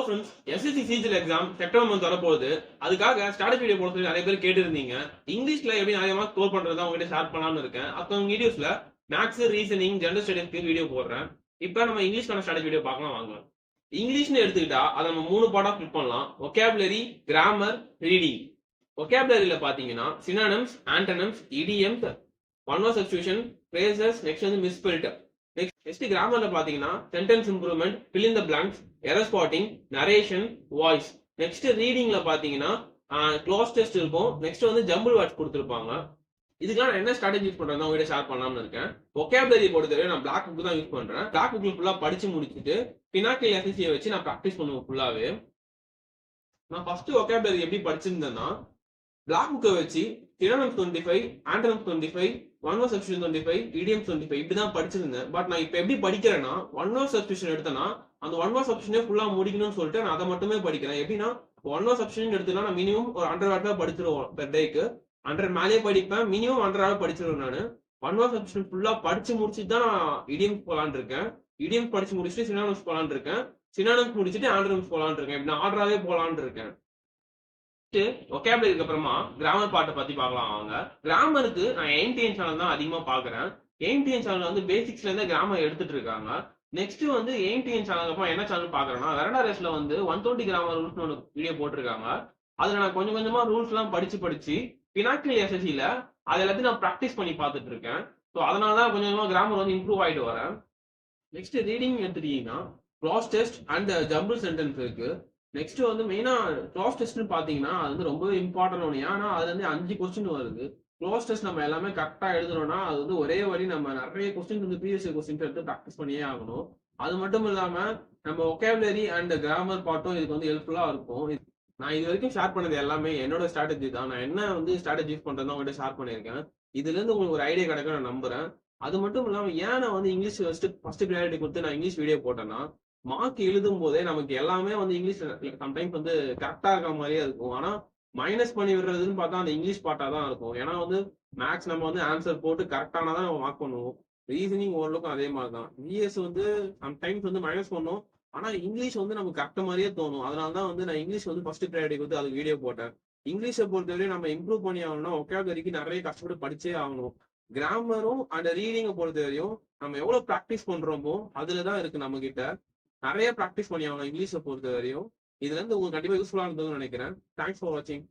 Hello friends, SSC CGL exam September month வரப்போகுது. அதுக்காக strategy video போட சொல்லி நிறைய பேர் கேட்டிருந்தீங்க. இங்கிலீஷ்ல எப்படி நிறைய மார்க் ஸ்கோர் பண்றதா உங்ககிட்ட ஷேர் பண்ணலாம்னு இருக்கேன். அப்போ வீடியோஸ்ல மேக்ஸ், ரீசனிங், ஜெனரல் ஸ்டடீஸ்க்கு வீடியோ போடுறேன். இப்போ நம்ம இங்கிலீஷ்க்கான ஸ்ட்ராட்டஜி வீடியோ பார்க்கலாம் வாங்க. இங்கிலீஷ்னு எடுத்துக்கிட்டா அதை நம்ம 3 பார்ட்டா ஸ்பிளிட் பண்ணலாம். Vocabulary, grammar, reading. ஒகேபுலரியில பாத்தீங்கன்னா synonyms, antonyms, idioms, one word substitution, phrases, next வந்து மிஸ்ஸ்பெல்ட். நெக்ஸ்ட் கிராமர்ல பாத்தீங்கன்னா sentence improvement, fill in the blanks, error spotting, narration, voice. Next ரீடிங்ல பாத்தீங்கன்னா க்ளோஸ் டெஸ்ட் இருக்கும். நெக்ஸ்ட் வந்து ஜம்பிள் வேர்ட்ஸ் கொடுத்துருப்பாங்க. இதுக்கெல்லாம் நான் என்ன ஸ்ட்ராட்டஜி யூஸ் பண்றேன் உங்ககிட்ட ஷேர் பண்ணலாம்னு இருக்கேன். ஒகேபுலரி பொறுத்தவரை நான் பிளாக் புக் தான் யூஸ் பண்றேன். பிளாக் புக்ல ஃபுல்லா படிச்சு முடிச்சுட்டு பினாக்கில் எஸ்எஸ்சியை வச்சு நான் ப்ராக்டிஸ் பண்ணுவேன் ஃபுல்லாவே. நான் ஃபர்ஸ்ட் ஒகேபுலரி எப்படி படிச்சிருந்தேன்னா பிளாக் புக்கை வச்சு synonyms 25, antonyms 25, one word substitution 25, idioms 25 இப்படிதான் படிச்சிருந்தேன். பட் நான் இப்ப எப்படி படிக்கிறேன்னா ஒன் வேர்ட் சப்ஸ்டிடியூஷன் எடுத்தேன்னா அந்த ஒன் வேர்ட் சப்ஸ்டிடியூஷனே ஃபுல்லா முடிக்கணும்னு சொல்லிட்டு நான் அதை மட்டுமே படிக்கிறேன். எப்படின்னா ஒன் வேர்ட் சப்ஸ்டிடியூஷன் எடுத்தா நான் மினிமம் ஒரு 100 வேர்ட் தான் படிச்சிருவோம் பெர் டேக்கு. 100 மேலேயே படிப்பேன். மினிமம் 100 வேர்ட் படிச்சிருவேன். நான் ஒன் வேர்ட் சப்ஸ்டிடியூஷன் ஃபுல்லா படிச்சு முடிச்சுட்டு தான் நான் இடியம்ஸ் போலான்னு இருக்கேன். இடியம்ஸ் படிச்சு முடிச்சுட்டு சினானிம்ஸ் போலான்னு இருக்கேன். சினானிம்ஸ் முடிச்சுட்டு ஆண்டனிம்ஸ் போலான்னு இருக்கேன். இப்படி நான் ஆர்டராவே போலான்னு இருக்கேன். ஒகேபுலரிக்கு அப்புறமா கிராமர் பார்ட்டை பத்தி பார்க்கலாம் வாங்க. கிராமருக்கு நான் என்டிஎன் சேனல் தான் அதிகமா பாக்குறேன். என்டிஎன் சேனல் வந்து பேசிக்ஸ்ல இருந்து கிராமர் எடுத்துட்டு இருக்காங்க. நெக்ஸ்ட் வந்து என்டிஎன் சேனல் அப்புறம் என்ன சேனல் பாக்குறேன்னா வெரண்டா ரேஸ்ல வந்து 120 கிராமர் ரூல்ஸ் ஒன்று வீடியோ போட்டிருக்காங்க. அதுல நான் கொஞ்சம் கொஞ்சமா ரூல்ஸ் எல்லாம் படிச்சு பினாக்கில் எஸ்எஸ்சில அது எல்லாத்தையும் நான் ப்ராக்டிஸ் பண்ணி பார்த்துட்டு இருக்கேன். ஸோ அதனாலதான் கொஞ்சம் கொஞ்சமா கிராமர் வந்து இம்ப்ரூவ் ஆயிட்டு வரேன். நெக்ஸ்ட் ரீடிங் எடுத்துட்டீங்கன்னா class test and jumble sentence இருக்கு. நெக்ஸ்ட் வந்து மெயினா க்ளாஸ் டெஸ்ட்னு பாத்தீங்கன்னா அது வந்து ரொம்பவே இம்பார்ட்டன்ட் ஒன்று. ஏன்னா அதுல இருந்து 5 கொஸ்டின் வருது. க்ளாஸ் டெஸ்ட் நம்ம எல்லாமே கரெக்டா எழுதுறோம்னா அது வந்து ஒரே வழி நம்ம நிறைய கொஸ்டின் வந்து ப்ரீவியஸ் கொஸ்டின் எடுத்து ப்ராக்டிஸ் பண்ணியே ஆகணும். அது மட்டும் இல்லாம நம்ம ஒகேபுலரி அண்ட் கிராமர் பார்ட்டும் இதுக்கு வந்து ஹெல்ப்ஃபுல்லா இருக்கும். நான் இது வரைக்கும் ஷேர் பண்ணது எல்லாமே என்னோட ஸ்ட்ராட்டஜி தான். நான் என்ன வந்து ஸ்ட்ராட்டஜி யூஸ் பண்றதா உங்கள்கிட்ட ஷேர் பண்ணியிருக்கேன். இதுல இருந்து உங்களுக்கு ஒரு ஐடியா கிடைக்கும் நான் நம்புறேன். அது மட்டும் இல்லாம ஏன் நான் வந்து இங்கிலீஷ் ஃபர்ஸ்ட் ப்ரையாரிட்டி கொடுத்து நான் இங்கிலீஷ் வீடியோ போட்டேன்னா மார்க் எழுதும் போதே நமக்கு எல்லாமே வந்து இங்கிலீஷ் சம்டைம்ஸ் வந்து கரெக்டா இருக்க மாதிரியே இருக்கும். ஆனா மைனஸ் பண்ணி விடுறதுன்னு பார்த்தா அந்த இங்கிலீஷ் பார்ட்டா தான் இருக்கும். ஏன்னா வந்து மேக்ஸ் நம்ம வந்து ஆன்சர் போட்டு கரெக்டானதான் நம்ம மார்க் பண்ணுவோம். ரீசனிங் ஓரளவுக்கும் அதே மாதிரி தான். விஎஸ் வந்து சம்டைம்ஸ் வந்து மைனஸ் பண்ணும். ஆனா இங்கிலீஷ் வந்து நமக்கு கரெக்ட் மாதிரியே தோணும். அதனாலதான் வந்து நான் இங்கிலீஷ் வந்து ஃபர்ஸ்ட் ப்ரையாரிட்டி கொடுத்து அதுக்கு வீடியோ போட்டேன். இங்கிலீஷை பொறுத்தவரை நம்ம இம்ப்ரூவ் பண்ணி ஆகணும்னா ஒகேபுலரிக்கு நிறைய கஷ்டப்பட்டு படிச்சே ஆகணும். கிராமரும் அண்ட் ரீடிங்கை பொறுத்தவரையும் நம்ம எவ்வளவு ப்ராக்டிஸ் பண்றோமோ அதுலதான் இருக்கு நம்ம கிட்ட. நிறைய ப்ராக்டிஸ் பண்ணி ஆகணும் இங்கிலீஷை பொறுத்த வரையும். இதுல இருந்து உங்களுக்கு கண்டிப்பா யூஸ்ஃபுல்லா இருந்ததுன்னு நினைக்கிறேன். தேங்க்ஸ் ஃபார் வாட்சிங்.